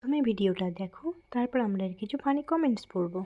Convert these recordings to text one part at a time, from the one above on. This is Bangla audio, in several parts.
প্রথমে ভিডিওটা দেখো, তারপর আমরা এর কিছু ফানি কমেন্টস পড়বো।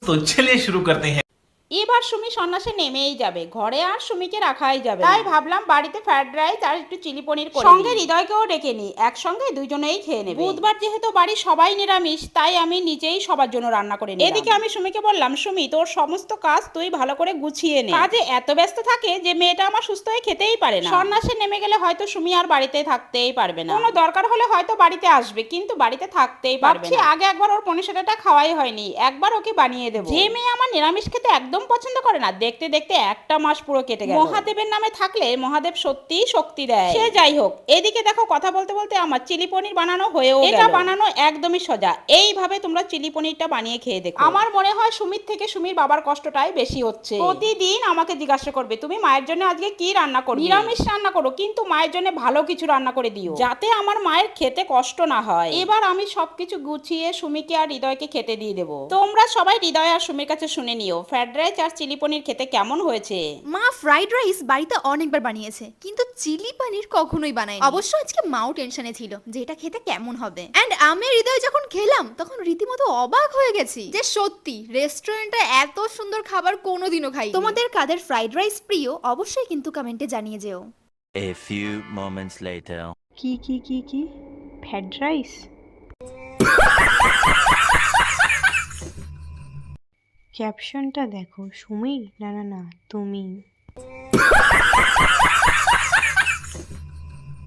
तो चलिए शुरू करते हैं। এবার সুমি সন্ন্যাসে নেমেই যাবে, ঘরে আর সুমিকে রাখাই যাবে না। তাই ভাবলাম বাড়িতে ফ্রাইড রাইস আর একটু চিলি পনির করে সঙ্গে হৃদয়কেও ডেকে নিই, একসঙ্গে দুইজনেই খেয়ে নেবে। বুধবার যেহেতু বাড়ির সবাই নিরামিষ, তাই আমি নিজেই সবার জন্য রান্না করে নিই। এদিকে আমি সুমিকে বললাম, সুমি তোর সমস্ত কাজ তুই ভালো করে গুছিয়ে নে, কাজে এত ব্যস্ত থাকে যে মেয়েটা আমার সুস্থ হয়ে খেতেই পারে না। সন্ন্যাসে নেমে গেলে হয়তো সুমি আর বাড়িতে থাকতেই পারবে না, কোনো দরকার হলে হয়তো বাড়িতে আসবে, কিন্তু বাড়িতে থাকতেই পারবে না। আগে একবার ওর পনির সেটাটা খাওয়াই হয়নি, একবার ওকে বানিয়ে দেবো। যে মেয়ে আমার নিরামিষ খেতে একদম পছন্দ করে না, দেখতে দেখতে একটা মাস পুরো কেটে গেল। মহাদেবের নামে থাকলে মহাদেব সত্যিই শক্তি দেয়। সে যাই হোক, এদিকে দেখো কথা বলতে বলতে আমার চিলি পনির বানানো হয়েও গেল। এটা বানানো একদমই সোজা, এইভাবে তোমরা চিলি পনিরটা বানিয়ে খেয়ে দেখো। আমার মনে হয় সুমির থেকে সুমির বাবার কষ্টটাই বেশি হচ্ছে। প্রতিদিন আমাকে জিজ্ঞাসা করবে তুমি মায়ের জন্য আজকে কি রান্না করবে। নিরামিষ রান্না করো, কিন্তু মায়ের জন্য ভালো কিছু রান্না করে দিও, যাতে আমার মায়ের খেতে কষ্ট না হয়। এবার আমি সবকিছু গুছিয়ে সুমিকে আর হৃদয়কে খেতে দিয়ে দেবো। তোমরা সবাই হৃদয় আর সুমির কাছে শুনে নিও ফ্রাইড রাইস আর চিলি পনির খেতে কেমন হয়েছে। মা ফ্রাইড রাইস বাড়িতে অনেকবার বানিয়েছে, কিন্তু চিলি পনির কখনোই বানায়নি। অবশ্য আজকে মাও টেনশনে ছিল যে এটা খেতে কেমন হবে। এন্ড আমি হৃদয় যখন খেলাম তখন রীতিমতো অবাক হয়ে গেছি যে সত্যি রেস্টুরেন্টে এত সুন্দর খাবার কোনোদিনও খাই। তোমাদের কাদের ফ্রাইড রাইস প্রিয় অবশ্যই কিন্তু কমেন্টে জানিয়ে যেও। A few moments later. কি কি কি কি ফ্রাইড রাইস? ক্যাপশনটা দেখো, সুমি না না না তুমি।